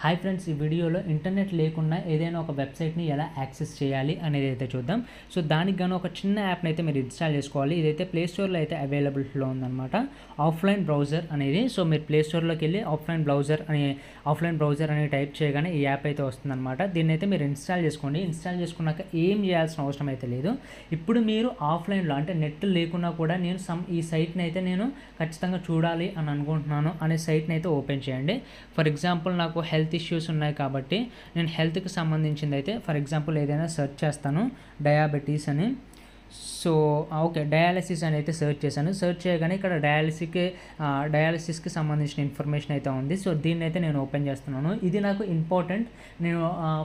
Hi friends, ఈ వీడియోలో internet లేకుండా ఏదైనా ఒక వెబ్సైట్ని ఎలా యాక్సెస్ చేయాలి అనేది అయితే చూద్దాం. సో దానికి గాను ఒక చిన్న యాప్ని అయితే మీరు ఇన్స్టాల్ చేసుకోవాలి. ఇదైతే ప్లే స్టోర్లో అయితే అవైలబిలిటీలో ఉందన్నమాట. ఆఫ్లైన్ బ్రౌజర్ అనేది. సో మీరు ప్లే స్టోర్లోకి వెళ్ళి ఆఫ్లైన్ బ్రౌజర్ అని టైప్ చేయగానే ఈ యాప్ అయితే వస్తుందన్నమాట. దీన్ని అయితే మీరు ఇన్స్టాల్ చేసుకోండి. ఇన్స్టాల్ చేసుకున్నాక ఏం చేయాల్సిన అవసరం అయితే లేదు. ఇప్పుడు మీరు ఆఫ్లైన్లో అంటే నెట్ లేకున్నా కూడా ఈ సైట్ని అయితే నేను ఖచ్చితంగా చూడాలి అని అనుకుంటున్నాను అనే సైట్ని అయితే ఓపెన్ చేయండి. ఫర్ ఎగ్జాంపుల్ నాకు హెల్త్ ఇష్యూస్ ఉన్నాయి కాబట్టి నేను హెల్త్కి సంబంధించింది అయితే ఫర్ ఎగ్జాంపుల్ ఏదైనా సెర్చ్ చేస్తాను, డయాబెటీస్ అని. సో ఓకే, డయాలసిస్ అని అయితే సెర్చ్ చేశాను. సెర్చ్ చేయగానే ఇక్కడ డయాలసిస్కి సంబంధించిన ఇన్ఫర్మేషన్ అయితే ఉంది. సో దీన్ని అయితే నేను ఓపెన్ చేస్తున్నాను. ఇది నాకు ఇంపార్టెంట్. నేను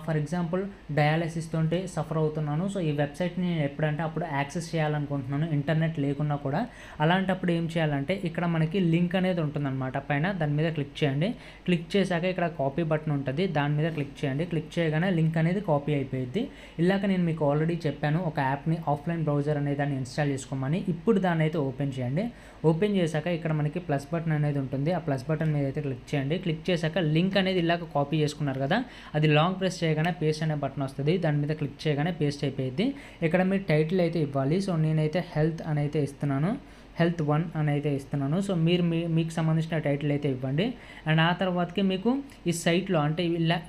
ఫర్ ఎగ్జాంపుల్ డయాలసిస్ తోటి సఫర్ అవుతున్నాను. సో ఈ వెబ్సైట్ని నేను ఎప్పుడంటే అప్పుడు యాక్సెస్ చేయాలనుకుంటున్నాను, ఇంటర్నెట్ లేకున్నా కూడా. అలాంటప్పుడు ఏం చేయాలంటే ఇక్కడ మనకి లింక్ అనేది ఉంటుందన్నమాట. పైన దాని మీద క్లిక్ చేయండి. క్లిక్ చేశాక ఇక్కడ కాపీ బటన్ ఉంటుంది, దాని మీద క్లిక్ చేయండి. క్లిక్ చేయగానే లింక్ అనేది కాపీ అయిపోయింది. ఇలాగ నేను మీకు ఆల్రెడీ చెప్పాను ఒక యాప్ని ఆఫ్లైన్ బ్రౌజర్ అనే దాన్ని ఇన్స్టాల్ చేసుకోమని. ఇప్పుడు దాన్ని అయితే ఓపెన్ చేయండి. ఓపెన్ చేశాక ఇక్కడ మనకి ప్లస్ బటన్ అనేది ఉంటుంది. ఆ ప్లస్ బటన్ మీద అయితే క్లిక్ చేయండి. క్లిక్ చేశాక లింక్ అనేది ఇలాగ కాపీ చేసుకున్నారు కదా, అది లాంగ్ ప్రెస్ చేయగానే పేస్ట్ అనే బటన్ వస్తుంది. దాని మీద క్లిక్ చేయగానే పేస్ట్ అయిపోయింది. ఇక్కడ మీరు టైటిల్ అయితే ఇవ్వాలి. సో నేనైతే హెల్త్ అని అయితే ఇస్తున్నాను, హెల్త్ 1 అని అయితే ఇస్తున్నాను. సో మీరు మీకు సంబంధించిన టైటిల్ అయితే ఇవ్వండి. అండ్ ఆ తర్వాతకి మీకు ఈ సైట్లో అంటే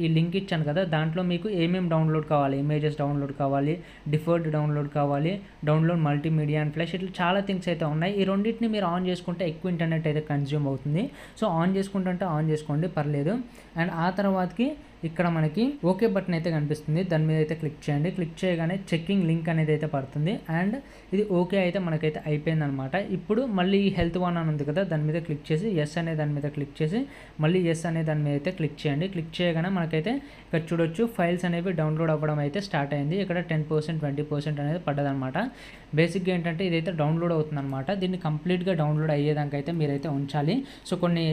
ఈ లింక్ ఇచ్చాను కదా, దాంట్లో మీకు ఏమేమి డౌన్లోడ్ కావాలి, ఇమేజెస్ డౌన్లోడ్ కావాలి, డిఫర్డ్ డౌన్లోడ్ కావాలి, డౌన్లోడ్ మల్టీమీడియా అండ్ ఫ్లాష్, ఇట్లా చాలా థింగ్స్ అయితే ఉన్నాయి. ఈ రెండింటిని మీరు ఆన్ చేసుకుంటే ఎక్కువ ఇంటర్నెట్ అయితే కన్జ్యూమ్ అవుతుంది. సో ఆన్ చేసుకుంటుంటే ఆన్ చేసుకోండి, పర్లేదు. అండ్ ఆ తర్వాతకి ఇక్కడ మనకి ఓకే బటన్ అయితే కనిపిస్తుంది, దాని మీద అయితే క్లిక్ చేయండి. క్లిక్ చేయగానే చెక్కింగ్ లింక్ అనేది అయితే పడుతుంది. అండ్ ఇది ఓకే అయితే మనకైతే అయిపోయింది అనమాట. ఇప్పుడు మళ్ళీ ఈ హెల్త్ 1 అని ఉంది కదా, దాని మీద క్లిక్ చేసి ఎస్ అనే దాని మీద క్లిక్ చేసి మళ్ళీ ఎస్ అనే దాని మీద అయితే క్లిక్ చేయండి. క్లిక్ చేయగానే మనకైతే ఇక్కడ చూడొచ్చు ఫైల్స్ అనేవి డౌన్లోడ్ అవ్వడం అయితే స్టార్ట్ అయింది. ఇక్కడ 10%, 20% అనేది పడ్డదనమాట. బేసిక్గా ఏంటంటే ఇదైతే డౌన్లోడ్ అవుతుందన్నమాట. దీన్ని కంప్లీట్గా డౌన్లోడ్ అయ్యేదానికైతే మీరైతే ఉంచాలి. సో కొన్ని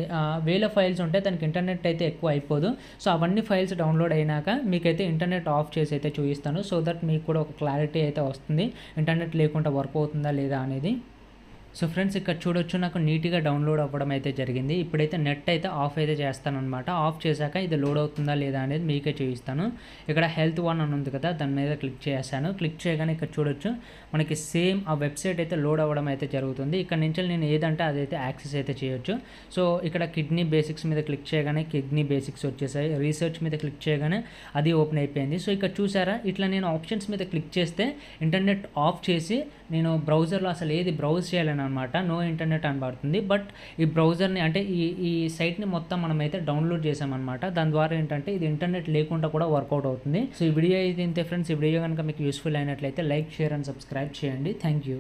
వేల ఫైల్స్ ఉంటాయి, దానికి ఇంటర్నెట్ అయితే ఎక్కువ అయిపోదు. సో అవన్నీ ఫైల్స్ డౌన్లోడ్ అయినాక మీకైతే ఇంటర్నెట్ ఆఫ్ చేసి అయితే చూపిస్తాను. సో దట్ మీకు కూడా ఒక క్లారిటీ అయితే వస్తుంది, ఇంటర్నెట్ లేకుండా వర్క్ అవుతుందా లేదా అనేది. సో ఫ్రెండ్స్, ఇక్కడ చూడొచ్చు నాకు నీట్గా డౌన్లోడ్ అవ్వడం అయితే జరిగింది. ఇప్పుడైతే నెట్ అయితే ఆఫ్ అయితే చేస్తాను అనమాట. ఆఫ్ చేశాక ఇది లోడ్ అవుతుందా లేదా అనేది మీకే చూపిస్తాను. ఇక్కడ హెల్త్ 1 అని ఉంది కదా, దాని మీద క్లిక్ చేశాను. క్లిక్ చేయగానే ఇక్కడ చూడొచ్చు మనకి సేమ్ ఆ వెబ్సైట్ అయితే లోడ్ అవ్వడం అయితే జరుగుతుంది. ఇక్కడ నుంచి నేను ఏదంటే అదైతే యాక్సెస్ అయితే చేయొచ్చు. సో ఇక్కడ కిడ్నీ బేసిక్స్ మీద క్లిక్ చేయగానే కిడ్నీ బేసిక్స్ వచ్చేసాయి. రీసెర్చ్ మీద క్లిక్ చేయగానే అది ఓపెన్ అయిపోయింది. సో ఇక్కడ చూసారా, ఇట్లా నేను ఆప్షన్స్ మీద క్లిక్ చేస్తే ఇంటర్నెట్ ఆఫ్ చేసి నేను బ్రౌజర్లో అసలు ఏది బ్రౌజ్ చేయాలని అనమాట, నో ఇంటర్నెట్ అని పడుతుంది. బట్ ఈ బ్రౌజర్ని అంటే ఈ సైట్ని మొత్తం మనమైతే డౌన్లోడ్ చేసామన్నమాట. దాని ద్వారా ఏంటంటే ఇది ఇంటర్నెట్ లేకుండా కూడా వర్కౌట్ అవుతుంది. సో ఈ వీడియో అయితే ఇంతే ఫ్రెండ్స్. ఈ వీడియో కనుక మీకు యూస్ఫుల్ అయినట్లయితే లైక్, షేర్ అండ్ సబ్స్క్రైబ్ చేయండి. Thank you.